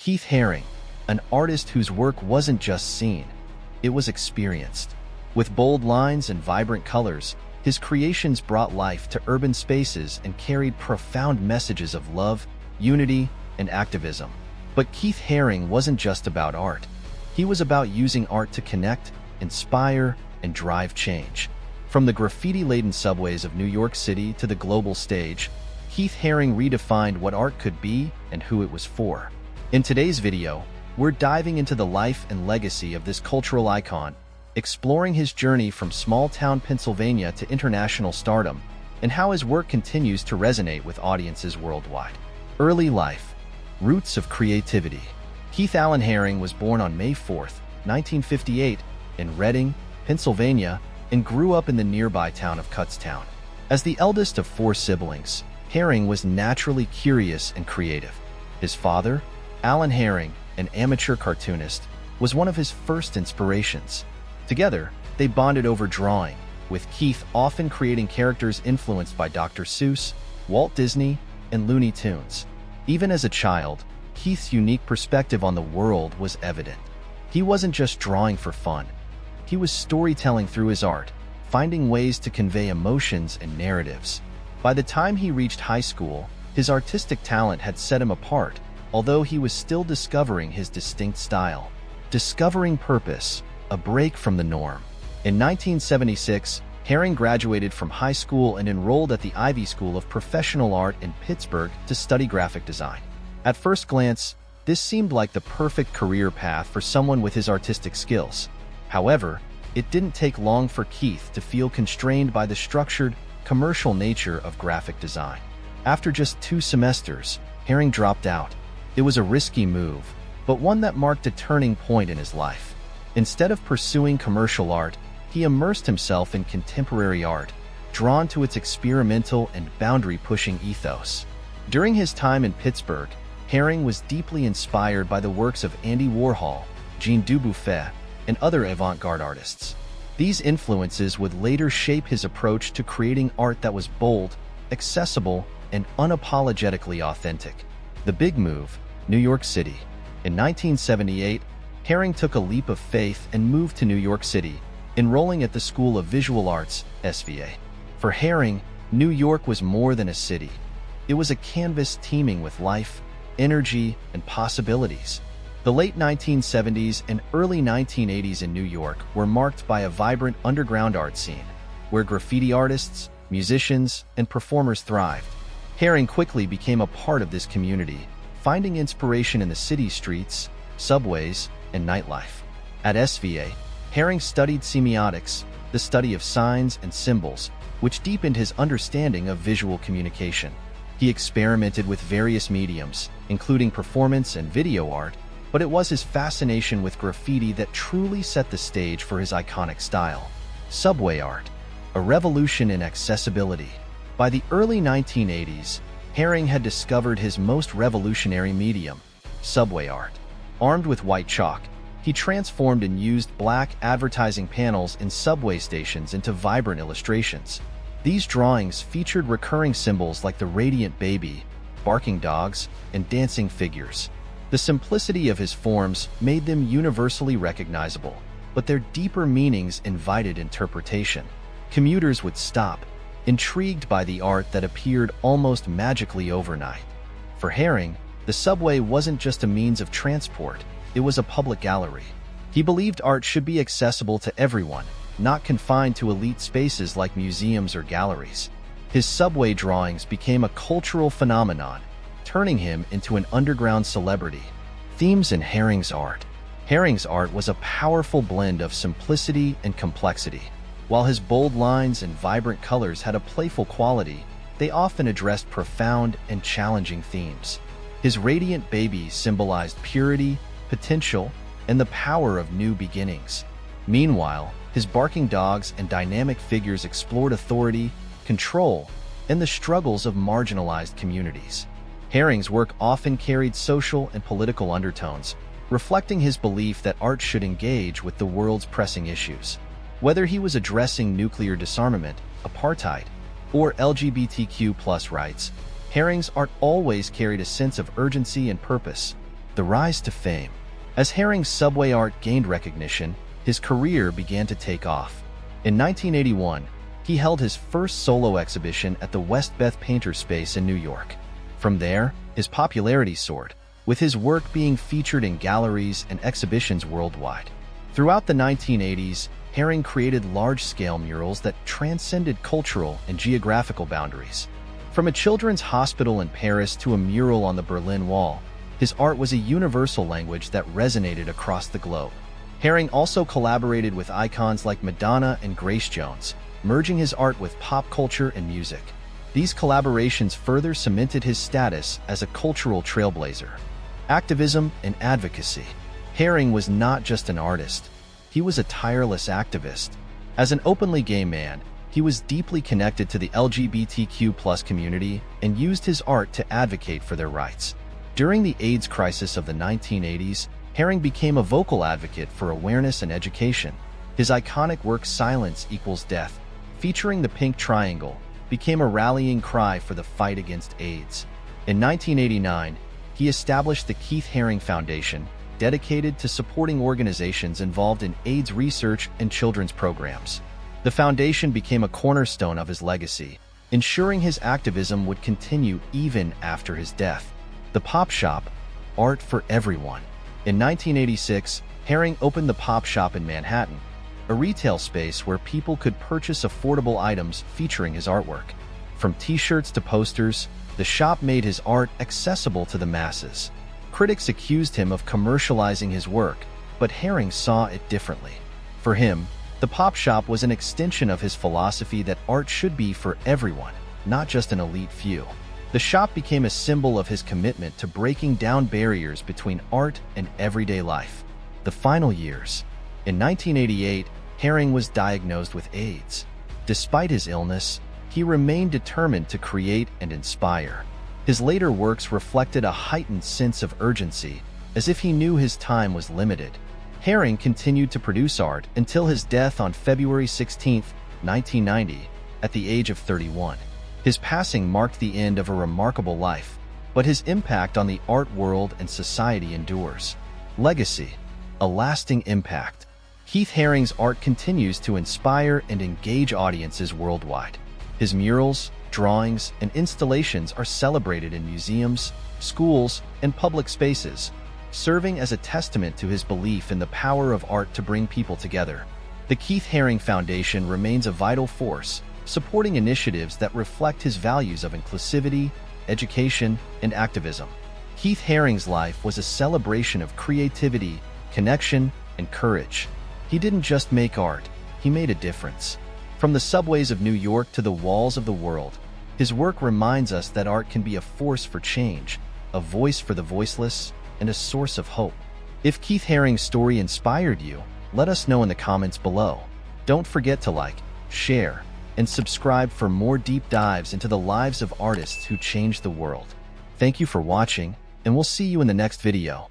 Keith Haring, an artist whose work wasn't just seen, it was experienced. With bold lines and vibrant colors, his creations brought life to urban spaces and carried profound messages of love, unity, and activism. But Keith Haring wasn't just about art. He was about using art to connect, inspire, and drive change. From the graffiti-laden subways of New York City to the global stage, Keith Haring redefined what art could be and who it was for. In today's video, we're diving into the life and legacy of this cultural icon, exploring his journey from small-town Pennsylvania to international stardom, and how his work continues to resonate with audiences worldwide. Early life. Roots of creativity. Keith Allen Haring was born on May 4, 1958, in Reading, Pennsylvania, and grew up in the nearby town of Kutztown. As the eldest of 4 siblings, Haring was naturally curious and creative. His father, Allen Haring, an amateur cartoonist, was one of his first inspirations. Together, they bonded over drawing, with Keith often creating characters influenced by Dr. Seuss, Walt Disney, and Looney Tunes. Even as a child, Keith's unique perspective on the world was evident. He wasn't just drawing for fun. He was storytelling through his art, finding ways to convey emotions and narratives. By the time he reached high school, his artistic talent had set him apart, although he was still discovering his distinct style. Discovering purpose, a break from the norm. In 1976, Haring graduated from high school and enrolled at the Ivy School of Professional Art in Pittsburgh to study graphic design. At first glance, this seemed like the perfect career path for someone with his artistic skills. However, it didn't take long for Keith to feel constrained by the structured, commercial nature of graphic design. After just 2 semesters, Haring dropped out. It was a risky move, but one that marked a turning point in his life. Instead of pursuing commercial art, he immersed himself in contemporary art, drawn to its experimental and boundary-pushing ethos. During his time in Pittsburgh, Haring was deeply inspired by the works of Andy Warhol, Jean Dubuffet, and other avant-garde artists. These influences would later shape his approach to creating art that was bold, accessible, and unapologetically authentic. The big move, New York City. In 1978, Haring took a leap of faith and moved to New York City, enrolling at the School of Visual Arts, SVA. For Haring, New York was more than a city. It was a canvas teeming with life, energy, and possibilities. The late 1970s and early 1980s in New York were marked by a vibrant underground art scene, where graffiti artists, musicians, and performers thrived. Haring quickly became a part of this community, finding inspiration in the city's streets, subways, and nightlife. At SVA, Haring studied semiotics, the study of signs and symbols, which deepened his understanding of visual communication. He experimented with various mediums, including performance and video art, but it was his fascination with graffiti that truly set the stage for his iconic style. Subway art, a revolution in accessibility. By the early 1980s, Haring had discovered his most revolutionary medium, subway art. Armed with white chalk, he transformed and used black advertising panels in subway stations into vibrant illustrations. These drawings featured recurring symbols like the radiant baby, barking dogs, and dancing figures. The simplicity of his forms made them universally recognizable, but their deeper meanings invited interpretation. Commuters would stop, intrigued by the art that appeared almost magically overnight. For Haring, the subway wasn't just a means of transport, it was a public gallery. He believed art should be accessible to everyone, not confined to elite spaces like museums or galleries. His subway drawings became a cultural phenomenon, turning him into an underground celebrity. Themes in Haring's art. Haring's art was a powerful blend of simplicity and complexity. While his bold lines and vibrant colors had a playful quality, they often addressed profound and challenging themes. His radiant baby symbolized purity, potential, and the power of new beginnings. Meanwhile, his barking dogs and dynamic figures explored authority, control, and the struggles of marginalized communities. Haring's work often carried social and political undertones, reflecting his belief that art should engage with the world's pressing issues. Whether he was addressing nuclear disarmament, apartheid, or LGBTQ+ rights, Haring's art always carried a sense of urgency and purpose. The rise to fame. As Haring's subway art gained recognition, his career began to take off. In 1981, he held his first solo exhibition at the West Beth Painter Space in New York. From there, his popularity soared, with his work being featured in galleries and exhibitions worldwide. Throughout the 1980s, Haring created large-scale murals that transcended cultural and geographical boundaries. From a children's hospital in Paris to a mural on the Berlin Wall, his art was a universal language that resonated across the globe. Haring also collaborated with icons like Madonna and Grace Jones, merging his art with pop culture and music. These collaborations further cemented his status as a cultural trailblazer. Activism and advocacy. Haring was not just an artist. He was a tireless activist. As an openly gay man, he was deeply connected to the LGBTQ+ community and used his art to advocate for their rights. During the AIDS crisis of the 1980s, Haring became a vocal advocate for awareness and education. His iconic work Silence Equals Death, featuring the pink triangle, became a rallying cry for the fight against AIDS. In 1989, he established the Keith Haring Foundation, dedicated to supporting organizations involved in AIDS research and children's programs. The foundation became a cornerstone of his legacy, ensuring his activism would continue even after his death. The Pop Shop, art for everyone. In 1986, Haring opened the Pop Shop in Manhattan, a retail space where people could purchase affordable items featuring his artwork. From t-shirts to posters, the shop made his art accessible to the masses. Critics accused him of commercializing his work, but Haring saw it differently. For him, the Pop Shop was an extension of his philosophy that art should be for everyone, not just an elite few. The shop became a symbol of his commitment to breaking down barriers between art and everyday life. The final years. In 1988, Haring was diagnosed with AIDS. Despite his illness, he remained determined to create and inspire. His later works reflected a heightened sense of urgency, as if he knew his time was limited. Haring continued to produce art until his death on February 16, 1990, at the age of 31. His passing marked the end of a remarkable life, but his impact on the art world and society endures. Legacy. A lasting impact. Keith Haring's art continues to inspire and engage audiences worldwide. His murals, drawings, and installations are celebrated in museums, schools, and public spaces, serving as a testament to his belief in the power of art to bring people together. The Keith Haring Foundation remains a vital force, supporting initiatives that reflect his values of inclusivity, education, and activism. Keith Haring's life was a celebration of creativity, connection, and courage. He didn't just make art, he made a difference. From the subways of New York to the walls of the world, his work reminds us that art can be a force for change, a voice for the voiceless, and a source of hope. If Keith Haring's story inspired you, let us know in the comments below. Don't forget to like, share, and subscribe for more deep dives into the lives of artists who changed the world. Thank you for watching, and we'll see you in the next video.